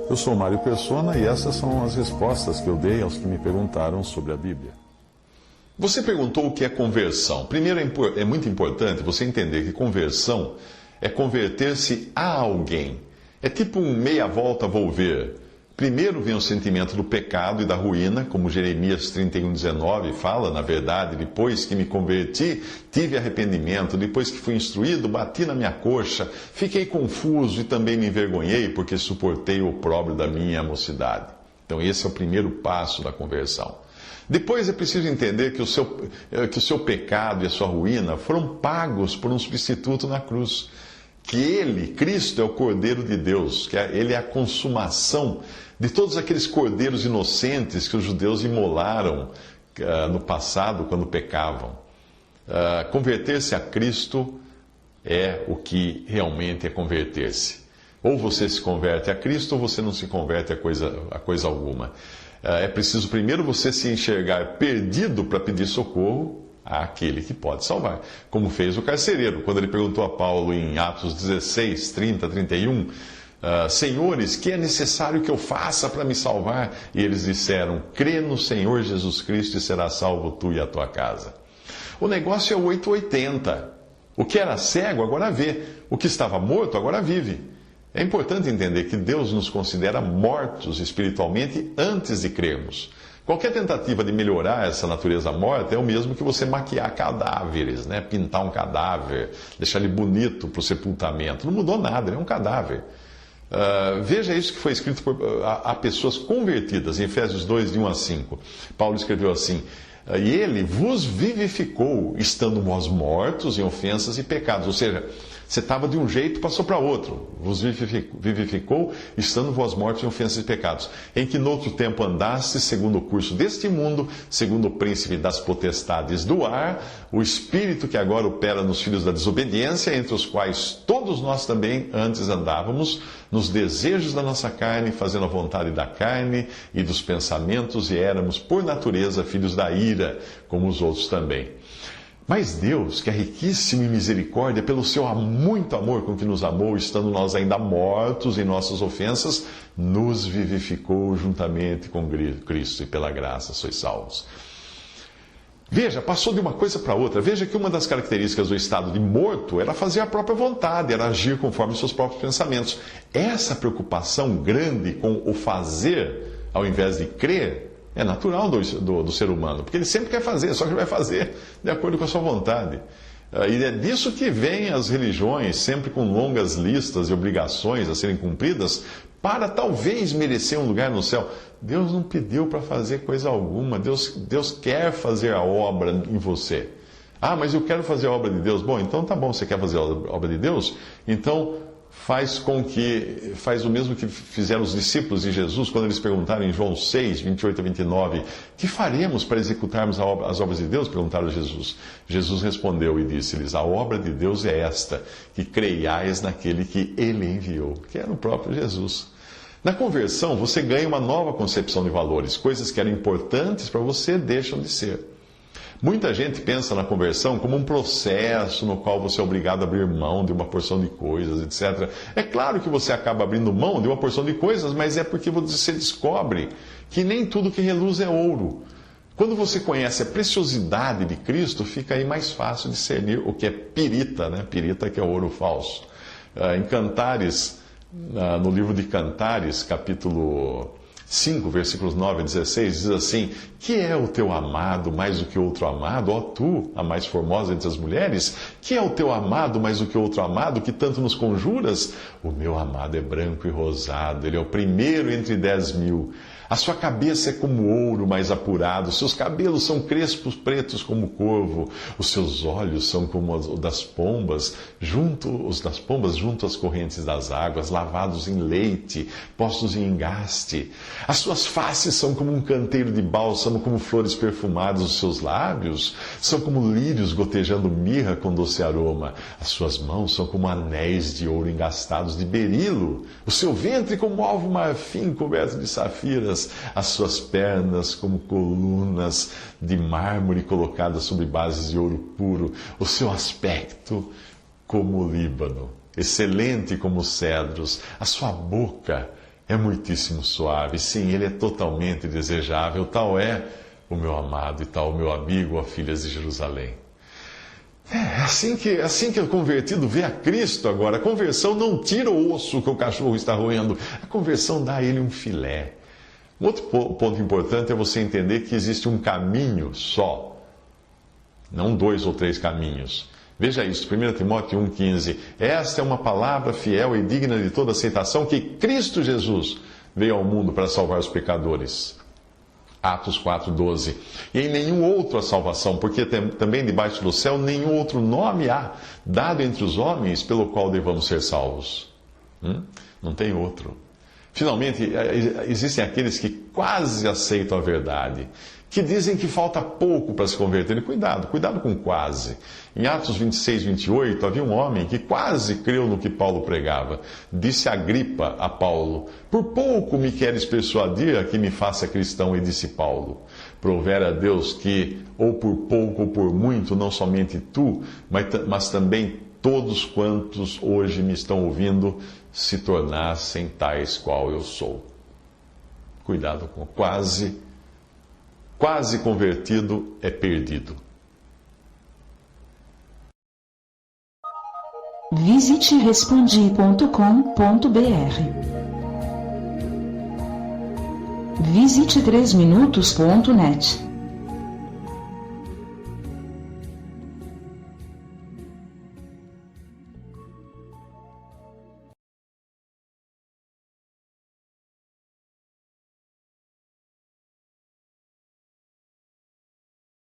Eu sou Mário Persona e essas são as respostas que eu dei aos que me perguntaram sobre a Bíblia. Você perguntou o que é conversão. Primeiro, é muito importante você entender que conversão é converter-se a alguém. É tipo um meia volta volver. Primeiro vem o sentimento do pecado e da ruína, como Jeremias 31:19 fala, na verdade, depois que me converti, tive arrependimento, depois que fui instruído, bati na minha coxa, fiquei confuso e também me envergonhei, porque suportei o opróbrio da minha mocidade. Então esse é o primeiro passo da conversão. Depois é preciso entender que o seu pecado e a sua ruína foram pagos por um substituto na cruz. Que Ele, Cristo, é o Cordeiro de Deus, que Ele é a consumação de todos aqueles cordeiros inocentes que os judeus imolaram no passado quando pecavam. Converter-se a Cristo é o que realmente é converter-se. Ou você se converte a Cristo ou você não se converte a coisa alguma. É preciso primeiro você se enxergar perdido para pedir socorro àquele que pode salvar. Como fez o carcereiro, quando ele perguntou a Paulo em Atos 16, 30, 31, Senhores, que é necessário que eu faça para me salvar? E eles disseram, crê no Senhor Jesus Cristo e serás salvo tu e a tua casa. O negócio é o 880. O que era cego agora vê. O que estava morto agora vive. É importante entender que Deus nos considera mortos espiritualmente antes de crermos. Qualquer tentativa de melhorar essa natureza morta é o mesmo que você maquiar cadáveres, né? Pintar um cadáver, deixar ele bonito para o sepultamento. Não mudou nada, ele é um cadáver. Veja isso que foi escrito a pessoas convertidas, em Efésios 2, de 1 a 5. Paulo escreveu assim, e ele vos vivificou, estando vós mortos em ofensas e pecados. Ou seja, você estava de um jeito, passou para outro. Vos vivificou, estando vós mortos em ofensas e pecados. Em que noutro tempo andastes, segundo o curso deste mundo, segundo o príncipe das potestades do ar, o espírito que agora opera nos filhos da desobediência, entre os quais todos nós também antes andávamos, nos desejos da nossa carne, fazendo a vontade da carne e dos pensamentos, e éramos, por natureza, filhos da ira, como os outros também. Mas Deus, que é riquíssimo em misericórdia, pelo seu muito amor com que nos amou, estando nós ainda mortos em nossas ofensas, nos vivificou juntamente com Cristo, e pela graça sois salvos. Veja, passou de uma coisa para outra. Veja que uma das características do estado de morto era fazer a própria vontade, era agir conforme os seus próprios pensamentos. Essa preocupação grande com o fazer, ao invés de crer, é natural do ser humano, porque ele sempre quer fazer, só que ele vai fazer de acordo com a sua vontade. E é disso que vêm as religiões, sempre com longas listas de obrigações a serem cumpridas, para talvez merecer um lugar no céu. Deus não pediu para fazer coisa alguma, Deus quer fazer a obra em você. Ah, mas eu quero fazer a obra de Deus. Bom, então tá bom, você quer fazer a obra de Deus? Então faz o mesmo que fizeram os discípulos de Jesus, quando eles perguntaram em João 6, 28 a 29, que faremos para executarmos as obras de Deus? Perguntaram a Jesus. Jesus respondeu e disse-lhes, a obra de Deus é esta, que creiais naquele que Ele enviou, que era o próprio Jesus. Na conversão, você ganha uma nova concepção de valores, coisas que eram importantes para você deixam de ser. Muita gente pensa na conversão como um processo no qual você é obrigado a abrir mão de uma porção de coisas, etc. É claro que você acaba abrindo mão de uma porção de coisas, mas é porque você descobre que nem tudo que reluz é ouro. Quando você conhece a preciosidade de Cristo, fica aí mais fácil discernir o que é pirita, né? Pirita que é ouro falso. Em Cantares, no livro de Cantares, capítulo 5, versículos 9 a 16, diz assim, que é o teu amado mais do que outro amado? Ó tu, a mais formosa entre as mulheres, que é o teu amado mais do que outro amado, que tanto nos conjuras? O meu amado é branco e rosado, ele é o primeiro entre 10.000. A sua cabeça é como ouro mais apurado, seus cabelos são crespos pretos como corvo, os seus olhos são como os das pombas junto às correntes das águas, lavados em leite, postos em engaste. As suas faces são como um canteiro de bálsamo, como flores perfumadas, os seus lábios são como lírios gotejando mirra com doce aroma. As suas mãos são como anéis de ouro engastados de berilo, o seu ventre como alvo marfim coberto de safiras, as suas pernas como colunas de mármore colocadas sobre bases de ouro puro, o seu aspecto como o Líbano. excelente como os cedros. A sua boca é muitíssimo suave. Sim, ele é totalmente desejável. Tal é o meu amado e tal o meu amigo, ó filhas de Jerusalém. É assim que o convertido vê a Cristo agora. A conversão não tira o osso que o cachorro está roendo. A conversão dá a ele um filé. Um outro ponto importante é você entender que existe um caminho só. Não 2 ou 3 caminhos. Veja isso, 1 Timóteo 1,15. Esta é uma palavra fiel e digna de toda aceitação, que Cristo Jesus veio ao mundo para salvar os pecadores. Atos 4,12. E em nenhum outro a salvação, porque também debaixo do céu nenhum outro nome há dado entre os homens pelo qual devamos ser salvos. Não tem outro. Finalmente, existem aqueles que quase aceitam a verdade, que dizem que falta pouco para se converterem. Cuidado com quase. Em Atos 26, 28, havia um homem que quase creu no que Paulo pregava. Disse Agripa a Paulo: por pouco me queres persuadir a que me faça cristão. E disse Paulo: provera a Deus que, ou por pouco ou por muito, não somente tu, mas também todos quantos hoje me estão ouvindo, se tornassem tais qual eu sou. Cuidado com quase. Quase convertido é perdido. Visite respondi.com.br. Visite 3minutos.net.